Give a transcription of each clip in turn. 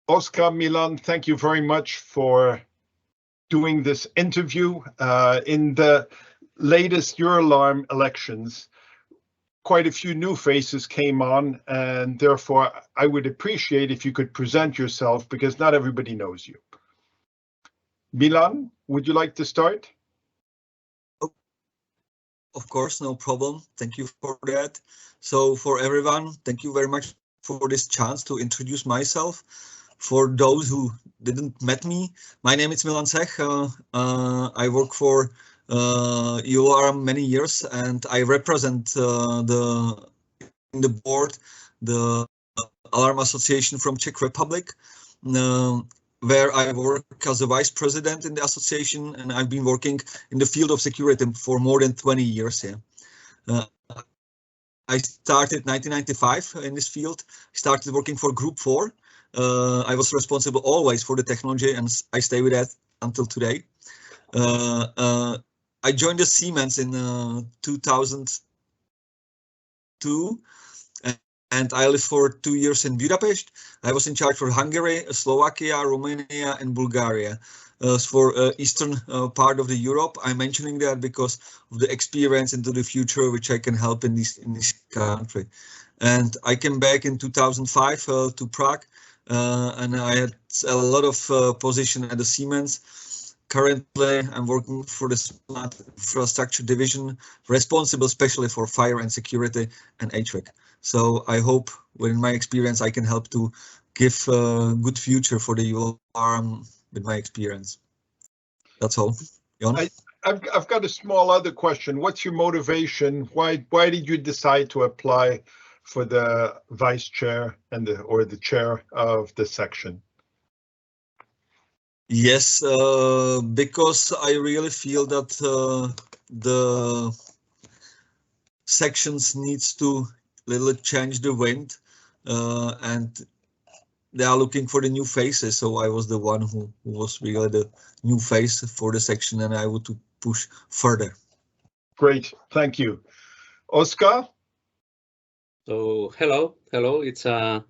Oscar, Milan, thank you very much for doing this interview. In the latest Euralarm elections, quite a few new faces came on, and therefore I would appreciate if you could present yourself because not everybody knows you. Milan, would you like to start? Of course, no problem. Thank you for that. So for everyone, thank you very much for this chance to introduce myself. For those who didn't met me, my name is Milan Ceeh. I work for Euralarm many years, and I represent in the board the Alarm Association from Czech Republic, where I work as a vice president in the association, and I've been working in the field of security for more than 20 years here. I started 1995 in this field. Started working for Group 4. I was responsible always for the technology, and I stay with that until today. I joined the Siemens in 2002, and I lived for 2 years in Budapest. I was in charge for Hungary, Slovakia, Romania, and Bulgaria. For eastern part of the Europe, I'm mentioning that because of the experience into the future, which I can help in this country. And I came back in 2005 to Prague, and I had a lot of position at the Siemens. Currently, I'm working for the Smart Infrastructure Division, responsible especially for fire and security and HVAC. So I hope, with my experience, I can help to give a good future for the Euralarm with my experience. That's all. Jon? I've got a small other question. What's your motivation? Why did you decide to apply for the vice chair and the chair of the section? Yes, because I really feel that the sections needs to little change the wind, and they are looking for the new faces. So I was the one who was really the new face for the section, and I would to push further. Great, thank you. Oscar? So hello. It's a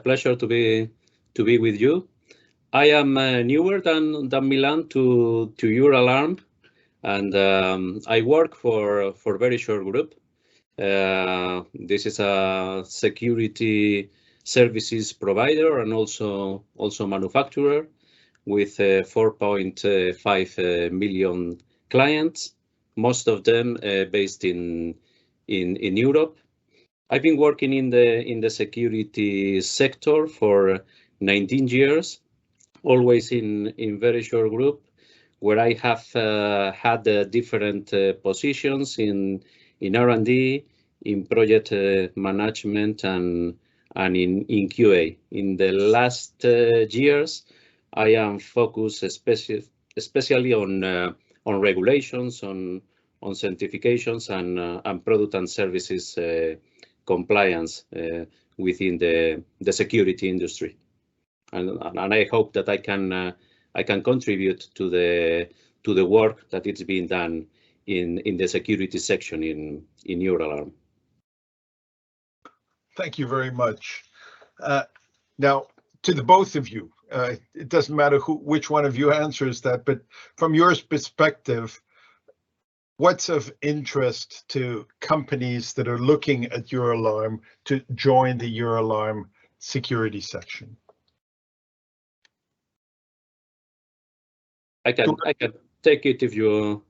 pleasure to be with you. I am newer than Milan to Euralarm, and I work for Verisure Group. This is a security services provider and also manufacturer with 4.5 million clients, most of them based in Europe. I've been working in the security sector for 19 years, always in Verisure Group, where I have had different positions in R&D, in project management, and in QA. In the last years, I am focused especially on regulations, on certifications, and product and services compliance within the security industry. And I hope that I can contribute to the work that it's being done in the security section in Euralarm. Thank you very much. Now, to the both of you, it doesn't matter which one of you answers that, but from your perspective, what's of interest to companies that are looking at Euralarm to join the Euralarm security section? I can take it if you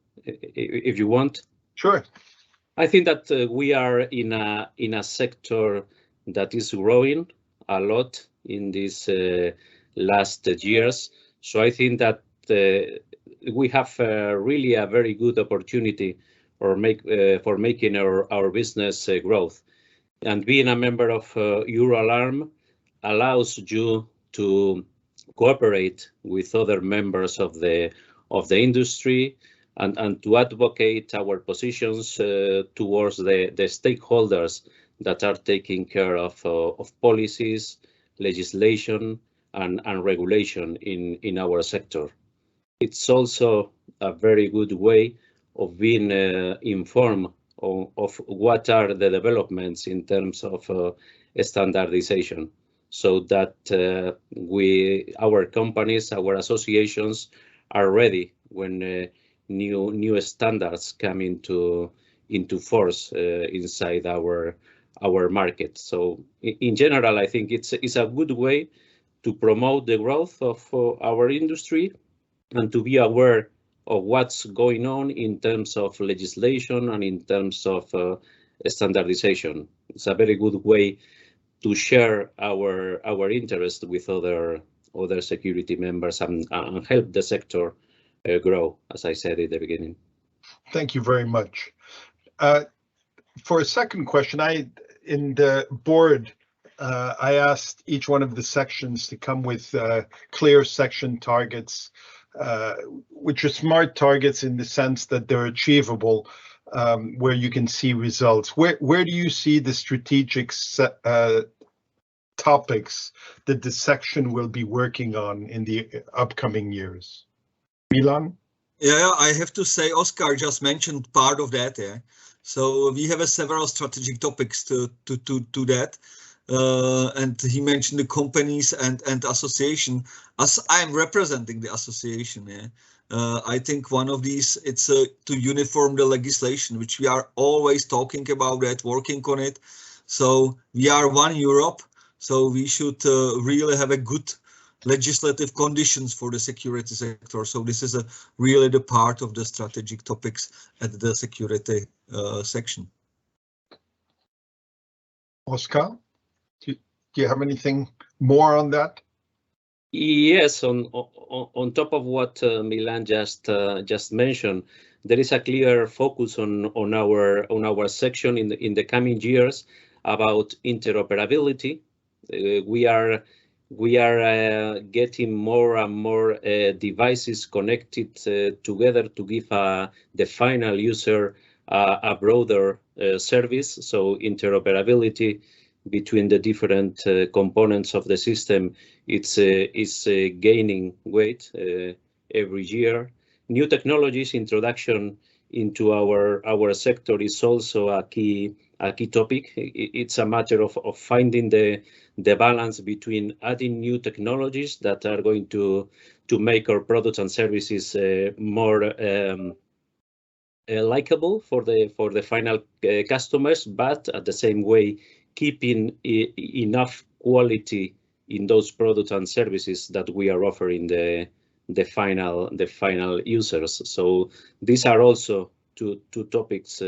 want. Sure. I think that we are in a sector that is growing a lot in these last years. So I think that we have really a very good opportunity for making our business growth. And being a member of Euralarm allows you to cooperate with other members of the industry and to advocate our positions towards the stakeholders that are taking care of policies, legislation, and regulation in our sector. It's also a very good way of being informed of what are the developments in terms of standardization. so that our companies, our associations are ready when new standards come into force inside our market. So in general, I think it's a good way to promote the growth of our industry and to be aware of what's going on in terms of legislation and in terms of standardization. It's a very good way to share our interest with other security members and help the sector grow, as I said at the beginning. Thank you very much. For a second question, in the board, I asked each one of the sections to come with clear section targets, which are smart targets in the sense that they're achievable, where you can see results. Where do you see the strategic topics that the section will be working on in the upcoming years? Milan? Yeah, I have to say, Oscar just mentioned part of that. Yeah. So we have several strategic topics to that. And he mentioned the companies and association. As I'm representing the association, I think one of these, it's to uniform the legislation, which we are always talking about that, working on it. So we are one Europe, so we should really have a good legislative conditions for the security sector. So this is really the part of the strategic topics at the security section. Oscar, do you have anything more on that? Yes, on top of what Milan just mentioned, there is a clear focus on our section in the coming years about interoperability. We are getting more and more devices connected together to give the final user a broader service. So interoperability between the different components of the system, it's gaining weight every year. New technologies introduction into our sector is also a key topic. It's a matter of finding the balance between adding new technologies that are going to make our products and services more likable for the final customers, but at the same way keeping enough quality in those products and services that we are offering the final users. So these are also two topics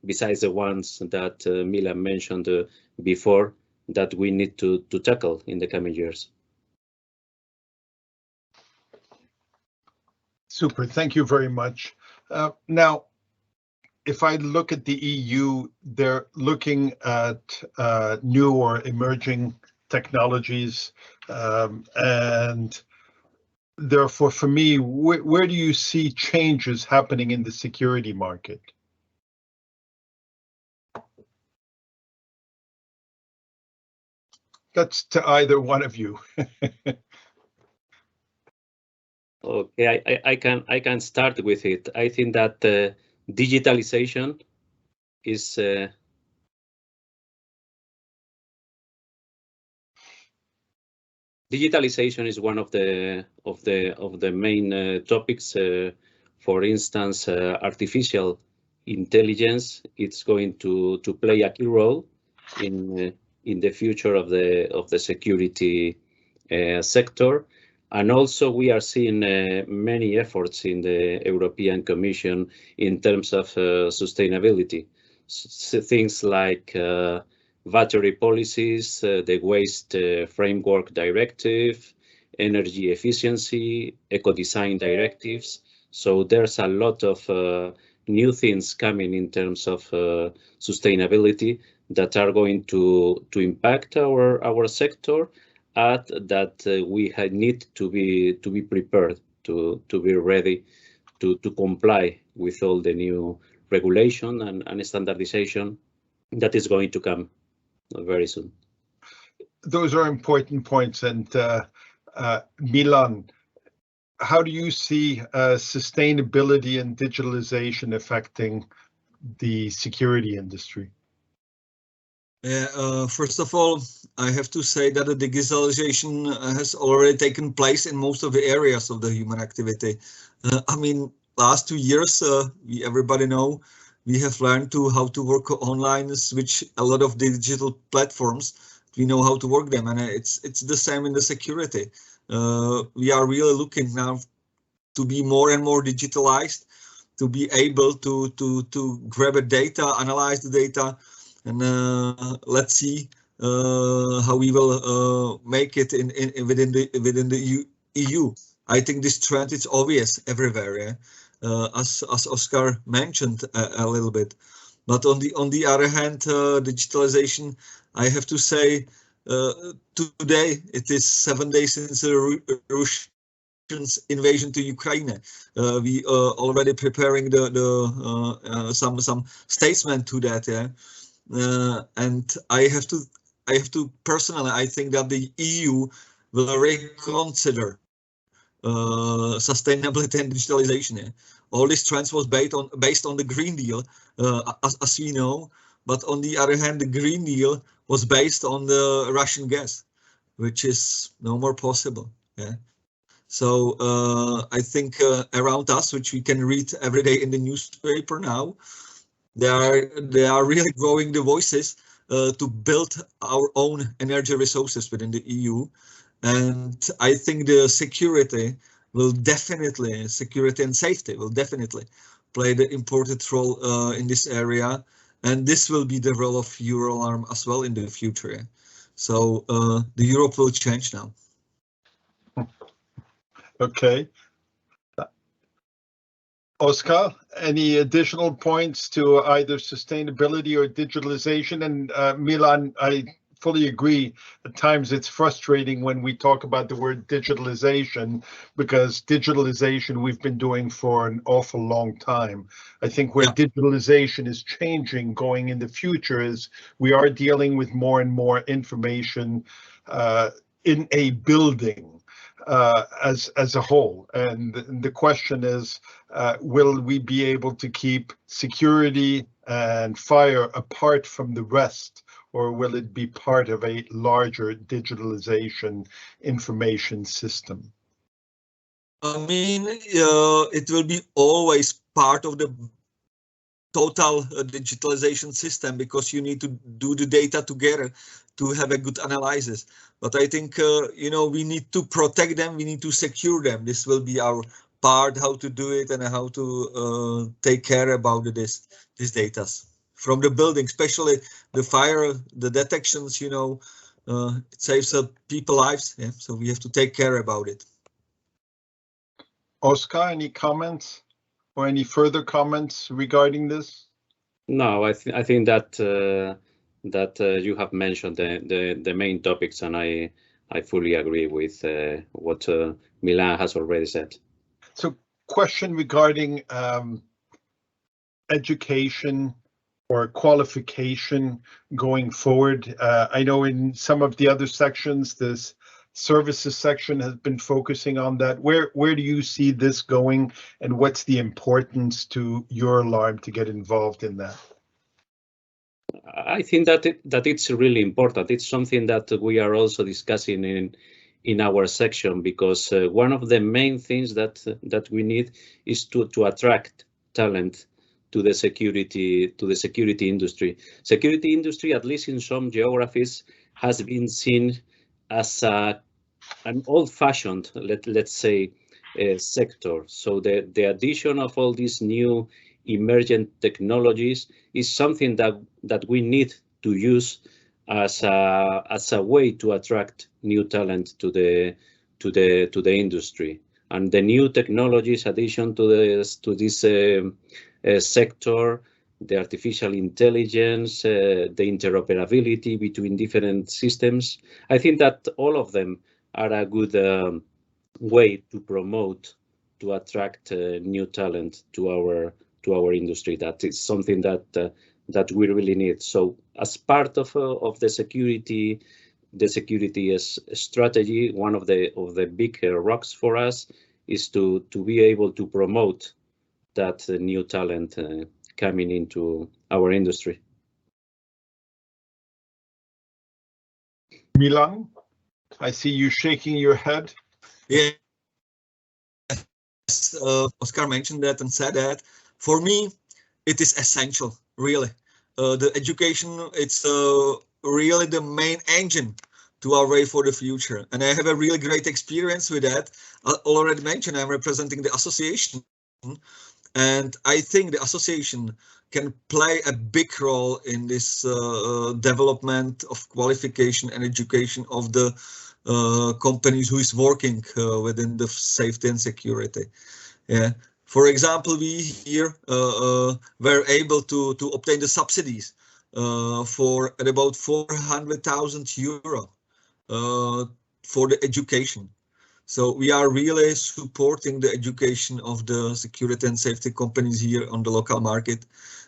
besides the ones that Milan mentioned before that we need to tackle in the coming years. Super, thank you very much. Now, if I look at the EU, they're looking at new or emerging technologies, and therefore, for me, where do you see changes happening in the security market? That's to either one of you. Okay, I can start with it. I think that digitalization is one of the main topics. For instance, artificial intelligence. It's going to play a key role in the future of the security sector. And also we are seeing many efforts in the European Commission in terms of sustainability. Things like battery policies, the waste framework directive, energy efficiency, eco-design directives. So there's a lot of new things coming in terms of sustainability that are going to impact our sector. That we need to be prepared to be ready to comply with all the new regulation and standardization that is going to come very soon. Those are important points. And Milan, how do you see sustainability and digitalization affecting the security industry? First of all, I have to say that the digitalization has already taken place in most of the areas of the human activity. I mean, last 2 years, everybody know, we have learned how to work online, switch a lot of digital platforms. We know how to work them, and it's the same in the security. We are really looking now to be more and more digitalized, to be able to grab a data, analyze the data, and let's see how we will make it within the EU. I think this trend is obvious everywhere, yeah? As Oscar mentioned a little bit. But on the other hand, digitalization, I have to say, today it is 7 days since the Russians invasion to Ukraine. We already preparing some statement to that, yeah. And I have to personally, I think that the EU will reconsider sustainability and digitalization. Yeah. All these trends was based on the Green Deal, as we know, but on the other hand, the Green Deal was based on the Russian gas, which is no more possible. Yeah. So I think around us, which we can read every day in the newspaper now, they are really growing the voices to build our own energy resources within the EU. And I think the security and safety will definitely play the important role in this area. And this will be the role of Euroalarm as well in the future. So the Europe will change now. Okay. Oscar, any additional points to either sustainability or digitalization? And Milan, I fully agree. At times it's frustrating when we talk about the word digitalization, because digitalization we've been doing for an awful long time. I think where digitalization is changing going in the future is we are dealing with more and more information in a building. As a whole, and the question is, will we be able to keep security and fire apart from the rest, or will it be part of a larger digitalization information system? I mean, it will be always part of the total digitalization system, because you need to do the data together to have a good analysis. But I think, we need to protect them, we need to secure them. This will be our part, how to do it and how to take care about this data from the building, especially the fire, the detections, it saves people's lives. Yeah? So we have to take care about it. Oscar, any comments or any further comments regarding this? No, I think that you have mentioned the main topics, and I fully agree with what Milan has already said. So, question regarding education or qualification going forward. I know in some of the other sections, this services section has been focusing on that. Where do you see this going, and what's the importance to Euroalarm to get involved in that? I think that it's really important. It's something that we are also discussing in our section, because one of the main things that we need is to attract talent to the security industry. Security industry, at least in some geographies, has been seen as an old-fashioned, let's say, sector. So the addition of all these new emergent technologies is something that we need to use as a way to attract new talent to the industry. And the new technologies addition to this sector, the artificial intelligence, the interoperability between different systems, I think that all of them are a good way to promote, to attract new talent to our industry. That is something that we really need. So as part of the security strategy, one of the big rocks for us is to be able to promote that new talent coming into our industry. Milan, I see you shaking your head. Yes, Oscar mentioned that and said that. For me, it is essential, really. The education, it's really the main engine to our way for the future. And I have a really great experience with that. I already mentioned I'm representing the association. And I think the association can play a big role in this development of qualification and education of the companies who is working within the safety and security. Yeah. For example, we here were able to obtain the subsidies for about 400,000 euro for the education. So we are really supporting the education of the security and safety companies here on the local market.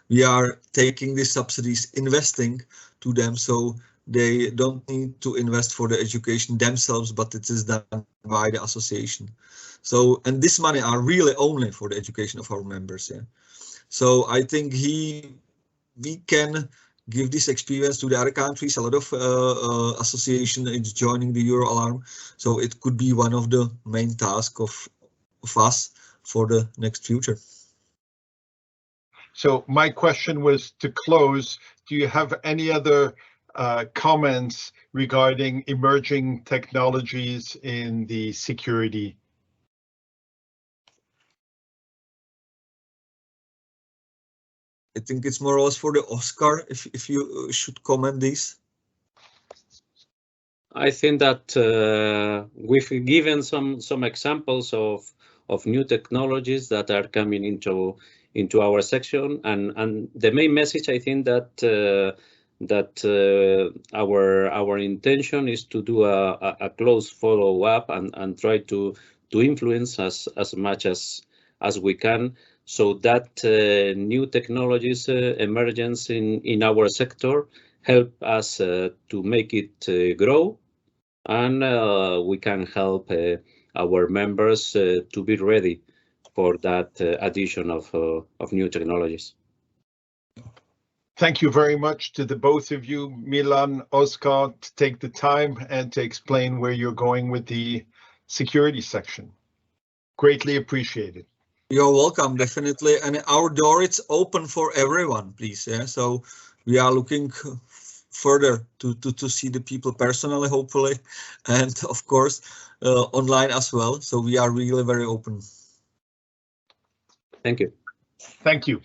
We are taking these subsidies, investing to them, so they don't need to invest for the education themselves, but it is done by the association. So, and this money are really only for the education of our members. Yeah. So I think we can give this experience to the other countries. A lot of association is joining the Euro Alarm, so it could be one of the main tasks of us for the next future. So my question was to close. Do you have any other comments regarding emerging technologies in the security? I think it's more or less for the Oscar, if you should comment this. I think that we've given some examples of new technologies that are coming into our section, and the main message, I think, that our intention is to do a close follow up and try to influence as much as we can, so that new technologies emergence in our sector help us to make it grow, and we can help our members to be ready for that addition of new technologies. Thank you very much to the both of you, Milan, Oscar, to take the time and to explain where you're going with the security section. Greatly appreciated. You're welcome, definitely. And our door is open for everyone, please. Yeah. So we are looking further to see the people personally, hopefully, and of course online as well. So we are really very open. Thank you. Thank you.